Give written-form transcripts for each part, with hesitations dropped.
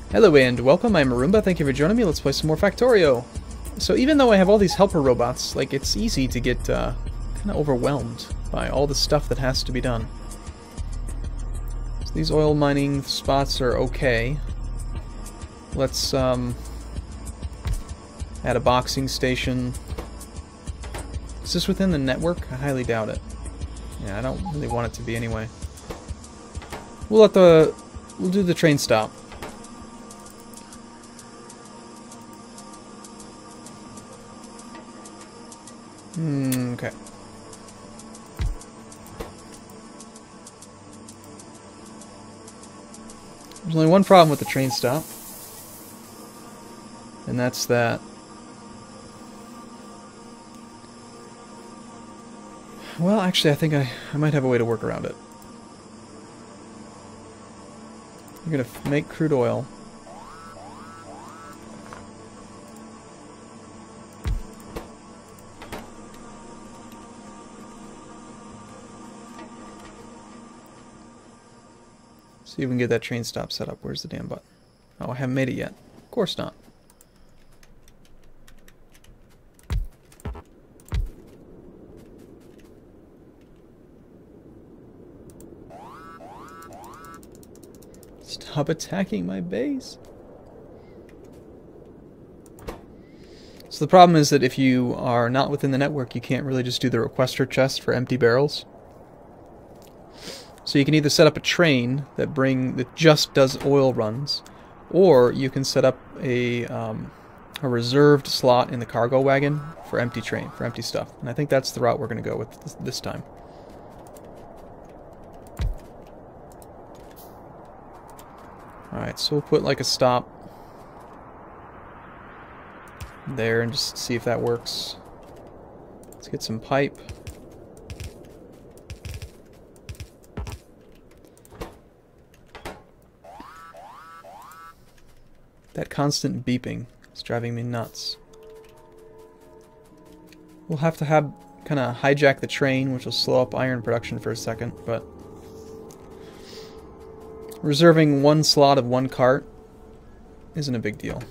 Hello and welcome, I'm Arumba, thank you for joining me. Let's play some more Factorio. So even though I have all these helper robots, like, it's easy to get kind of overwhelmed by all the stuff that has to be done. So these oil mining spots are okay. Let's add a boxing station. Is this within the network? I highly doubt it. Yeah, I don't really want it to be anyway. We'll do the train stop. Okay. There's only one problem with the train stop. And that's that. Well, actually, I think I might have a way to work around it. I'm gonna make crude oil. See if we can get that train stop set up. Where's the damn button? Oh, I haven't made it yet. Of course not. Stop attacking my base. So the problem is that if you are not within the network, you can't really just do the requester chest for empty barrels. So you can either set up a train that just does oil runs, or you can set up a reserved slot in the cargo wagon for empty stuff. And I think that's the route we're going to go with this time. Alright, so we'll put like a stop there and just see if that works. Let's get some pipe. That constant beeping is driving me nuts. We'll have to kind of hijack the train, which will slow up iron production for a second, but reserving one slot of one cart isn't a big deal.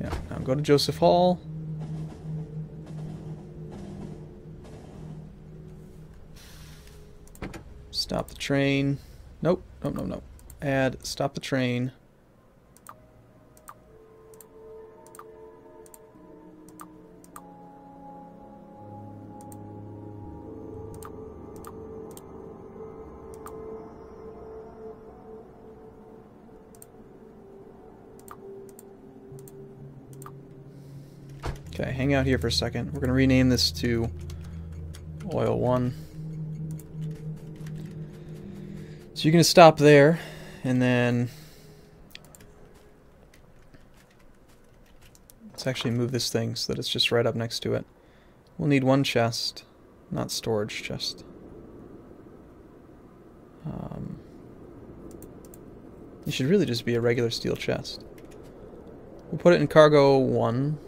Yeah, now go to Joseph Hall. Stop the train. Nope, nope. Add, stop the train. Okay, hang out here for a second. We're going to rename this to Oil 1. So you're going to stop there, and then let's actually move this thing so that it's just right up next to it. We'll need one chest, not storage chest. It should really just be a regular steel chest. We'll put it in cargo 1.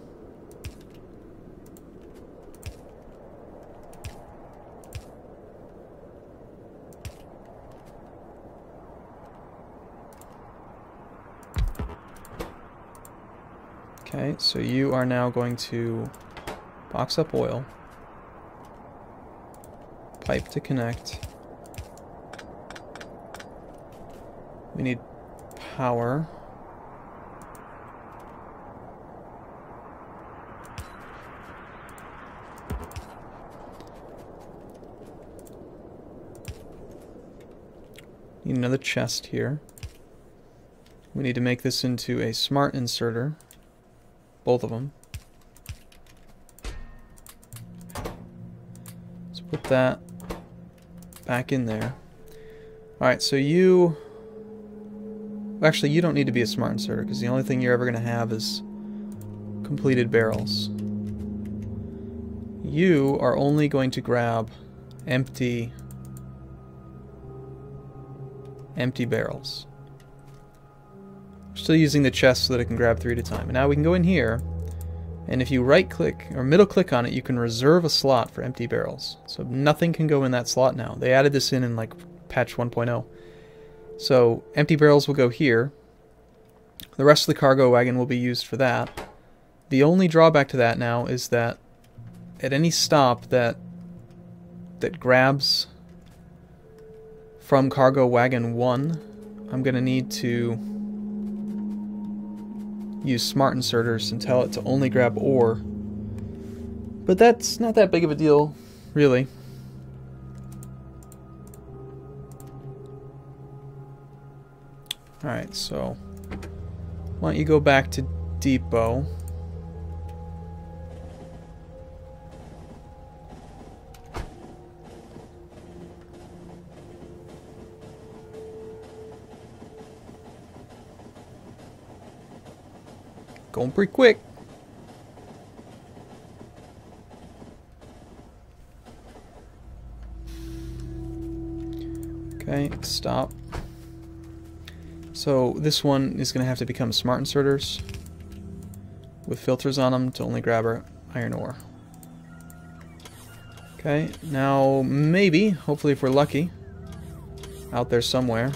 Okay, so you are now going to box up oil, pipe to connect. We need power. Need another chest here. We need to make this into a smart inserter. Both of them. Let's put that back in there. Alright, so you... Actually, you don't need to be a smart inserter, because the only thing you're ever going to have is completed barrels. You are only going to grab empty barrels. We're still using the chest so that it can grab 3 at a time. And now we can go in here. And if you right click or middle click on it, you can reserve a slot for empty barrels. So nothing can go in that slot now. They added this in like patch 1.0. So empty barrels will go here. The rest of the cargo wagon will be used for that. The only drawback to that now is that at any stop that grabs from cargo wagon 1, I'm going to need to use smart inserters and tell it to only grab ore. But that's not that big of a deal, really. Alright, so why don't you go back to depot. Going pretty quick. Okay, stop. So this one is going to have to become smart inserters with filters on them to only grab our iron ore. Okay, now maybe, hopefully if we're lucky, out there somewhere,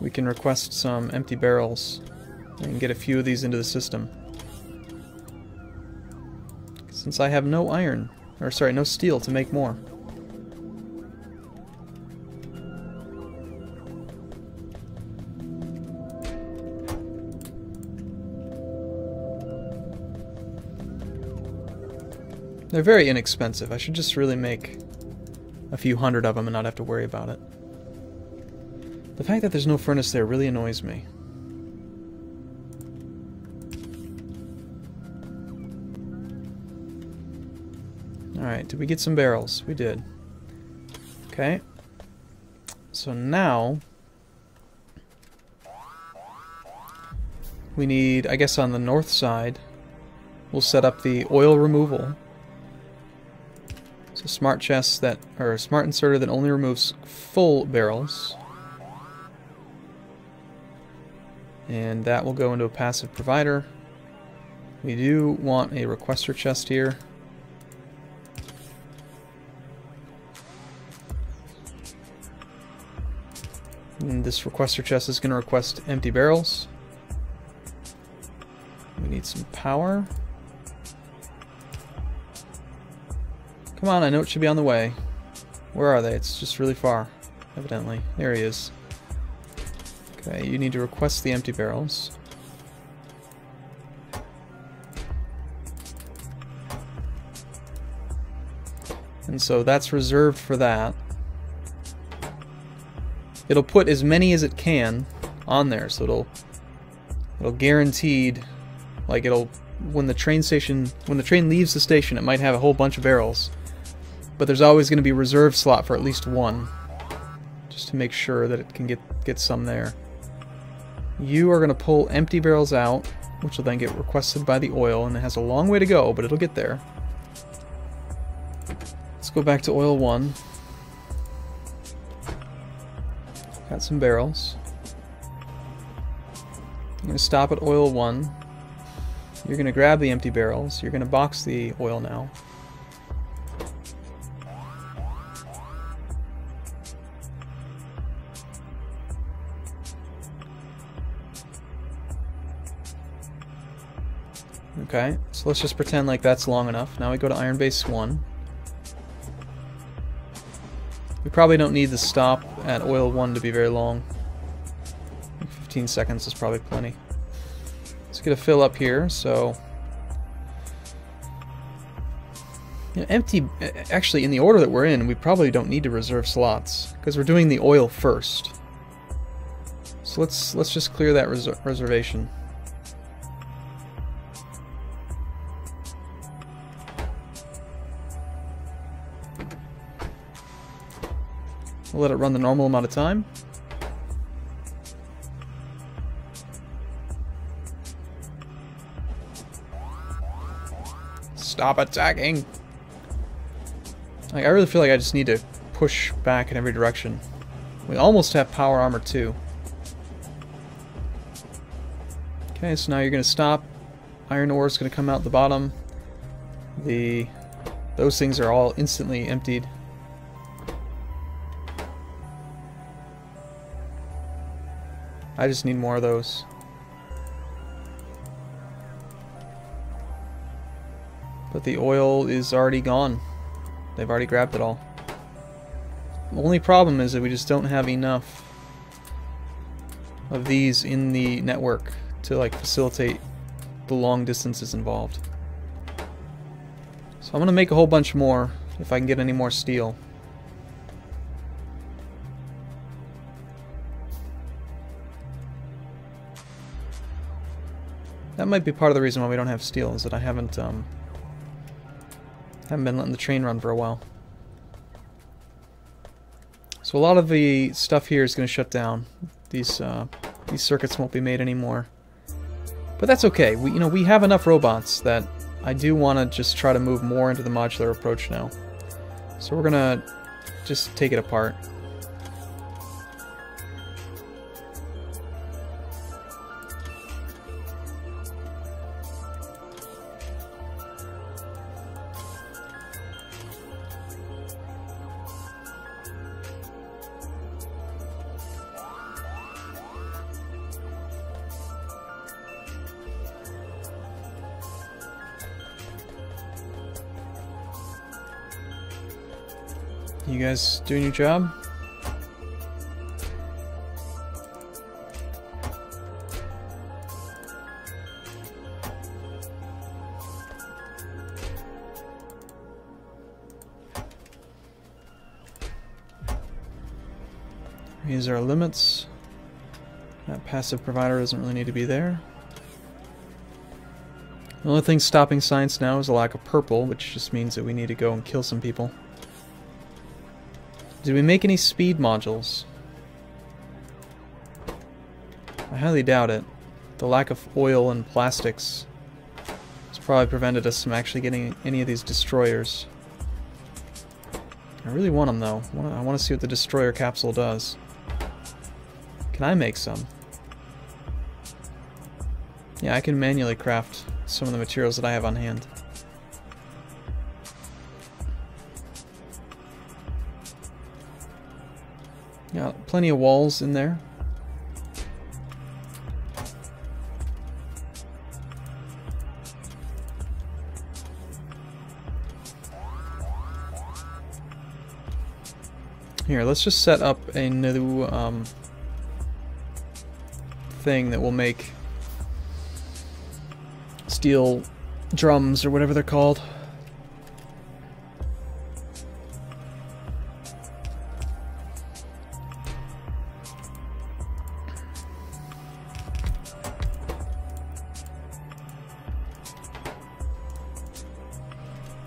we can request some empty barrels and get a few of these into the system. Since I have no iron, or sorry, no steel to make more. They're very inexpensive. I should just really make a few hundred of them and not have to worry about it. The fact that there's no furnace there really annoys me. Alright, did we get some barrels? We did. Okay. So now we need, I guess on the north side, we'll set up the oil removal. So smart chests that, or smart inserter that only removes full barrels. And that will go into a passive provider. We do want a requester chest here. And this requester chest is going to request empty barrels. We need some power. Come on, I know it should be on the way. Where are they? It's just really far, evidently. There he is. Okay, you need to request the empty barrels. And so that's reserved for that. It'll put as many as it can on there, so it'll guaranteed, like when the train leaves the station, it might have a whole bunch of barrels. But there's always going to be a reserve slot for at least one, just to make sure that it can get some there. You are going to pull empty barrels out, which will then get requested by the oil, and it has a long way to go, but it'll get there. Let's go back to oil 1. Got some barrels. I'm going to stop at oil 1. You're going to grab the empty barrels. You're going to box the oil now. Okay, so let's just pretend like that's long enough. Now we go to iron base 1. We probably don't need the stop at oil 1 to be very long. 15 seconds is probably plenty. Let's get a fill up here, so... You know, empty... Actually, in the order that we're in, we probably don't need to reserve slots, because we're doing the oil first. So let's just clear that reservation. We'll let it run the normal amount of time. Stop attacking! Like, I really feel like I just need to push back in every direction. We almost have power armor too. Okay, so now you're going to stop. Iron ore is going to come out the bottom. Those things are all instantly emptied. I just need more of those. But the oil is already gone. They've already grabbed it all. The only problem is that we just don't have enough of these in the network to like facilitate the long distances involved. So I'm going to make a whole bunch more if I can get any more steel. That might be part of the reason why we don't have steel, is that I haven't been letting the train run for a while. So a lot of the stuff here is going to shut down. These circuits won't be made anymore. But that's okay. We have enough robots that I do want to just try to move more into the modular approach now. So we're going to just take it apart. You guys doing your job? These are our limits. That passive provider doesn't really need to be there. The only thing stopping science now is a lack of purple, which just means that we need to go and kill some people. Did we make any speed modules? I highly doubt it. The lack of oil and plastics has probably prevented us from actually getting any of these destroyers. I really want them though. I want to see what the destroyer capsule does. Can I make some? Yeah, I can manually craft some of the materials that I have on hand. Yeah, plenty of walls in there. Here, let's just set up a new thing that will make steel drums or whatever they're called.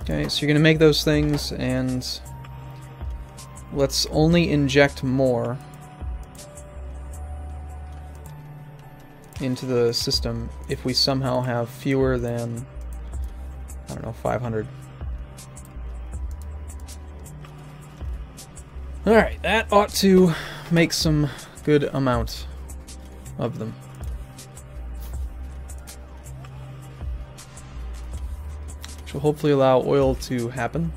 Okay, so you're going to make those things, and let's only inject more into the system if we somehow have fewer than, I don't know, 500. Alright, that ought to make some good amount of them. Will hopefully allow oil to happen.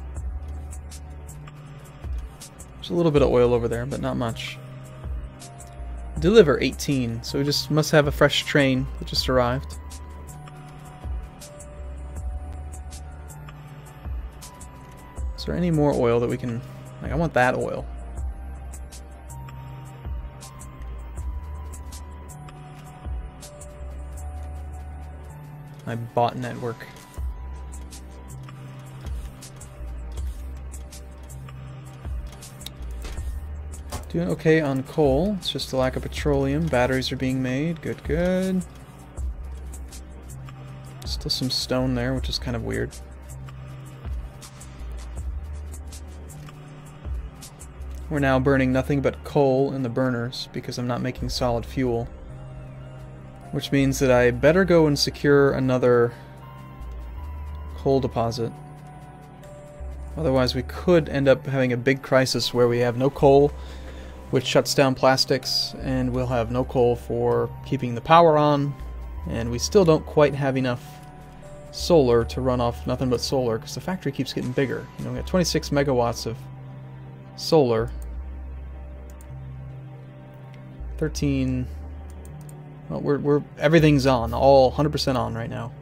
There's a little bit of oil over there, but not much. Deliver 18, so we just must have a fresh train that just arrived. Is there any more oil that we can... Like, I want that oil. My bot network. Doing okay on coal. It's just a lack of petroleum. Batteries are being made. Good, good. Still some stone there, which is kind of weird. We're now burning nothing but coal in the burners because I'm not making solid fuel. Which means that I better go and secure another coal deposit. Otherwise we could end up having a big crisis where we have no coal which shuts down plastics, and we'll have no coal for keeping the power on, and we still don't quite have enough solar to run off nothing but solar, because the factory keeps getting bigger. You know, we got 26 megawatts of solar. 13... Well, we're everything's on, all 100% on right now.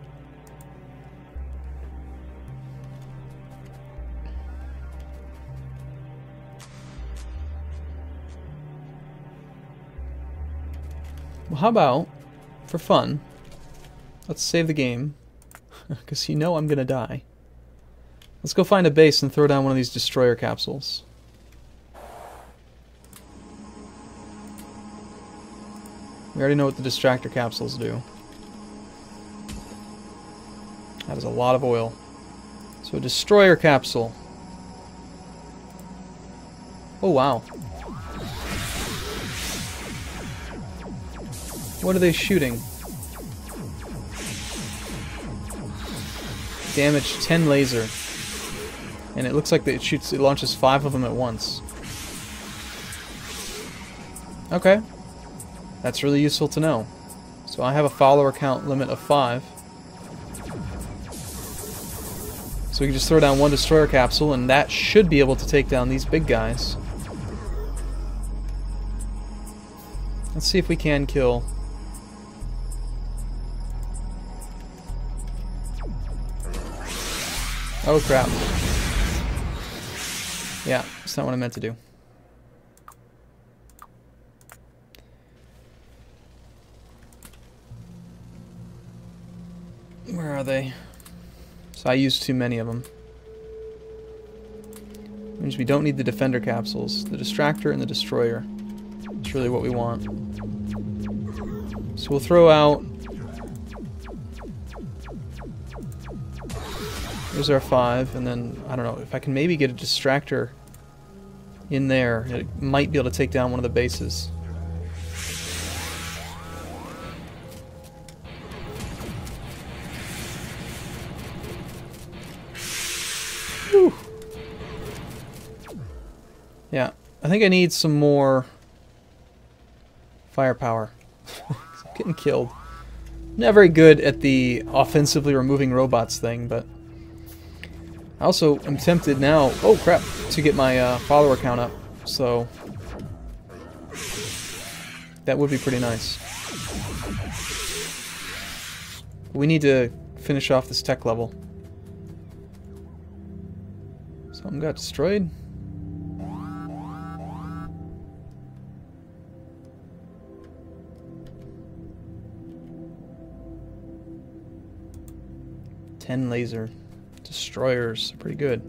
Well, how about, for fun, let's save the game, because you know I'm gonna die. Let's go find a base and throw down one of these destroyer capsules. We already know what the distractor capsules do. That is a lot of oil. So a destroyer capsule. Oh wow. What are they shooting? Damage 10 laser. And it looks like it launches 5 of them at once. Okay. That's really useful to know. So I have a follower count limit of 5. So we can just throw down one destroyer capsule, and that should be able to take down these big guys. Let's see if we can kill. Oh crap. Yeah, it's not what I meant to do. Where are they? So I used too many of them. Means we don't need the defender capsules. The distractor and the destroyer. That's really what we want. So we'll throw out... Here's our 5, and then, I don't know, if I can maybe get a distractor in there, it might be able to take down one of the bases. Whew. Yeah, I think I need some more firepower. I'm getting killed. Not very good at the offensively removing robots thing, but I also am tempted now, oh crap, to get my follower count up, so that would be pretty nice. We need to finish off this tech level. Something got destroyed? Ten laser destroyers, pretty good.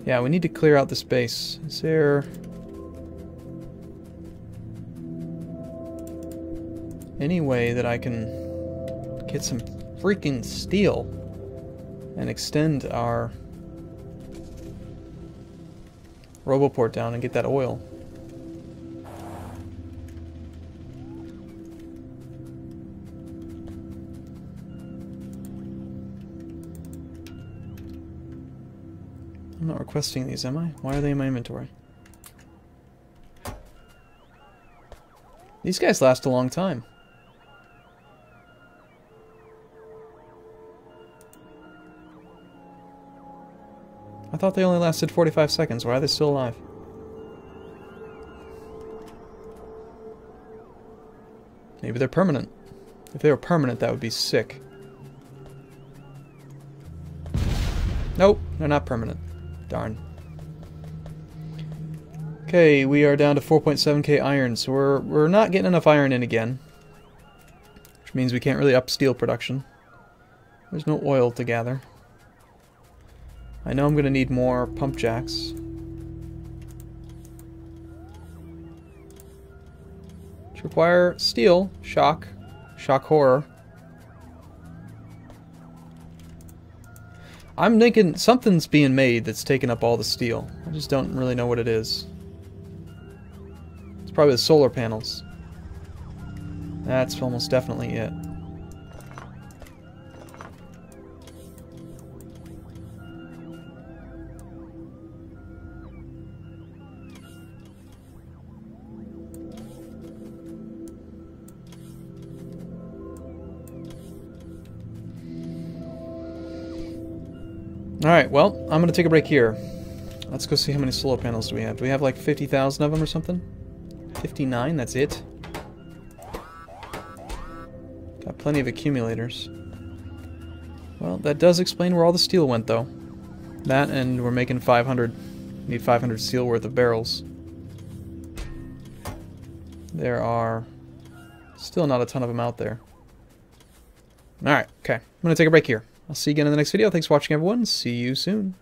Yeah, we need to clear out this base. Is there any way that I can get some freaking steel and extend our Roboport down and get that oil? I'm not requesting these, am I? Why are they in my inventory? These guys last a long time. I thought they only lasted 45 seconds. Why are they still alive? Maybe they're permanent. If they were permanent, that would be sick. Nope, they're not permanent. Darn. Okay, we are down to 4.7k iron, so we're not getting enough iron in again. Which means we can't really up steel production. There's no oil to gather. I know I'm going to need more pump jacks. Which require steel, shock horror. I'm thinking something's being made that's taking up all the steel. I just don't really know what it is. It's probably the solar panels. That's almost definitely it. Alright, well, I'm going to take a break here. Let's go see how many solar panels do we have. Do we have like 50,000 of them or something? 59, that's it. Got plenty of accumulators. Well, that does explain where all the steel went, though. That, and we're making 500. Need 500 steel worth of barrels. There are still not a ton of them out there. Alright, okay. I'm going to take a break here. I'll see you again in the next video. Thanks for watching, everyone. See you soon.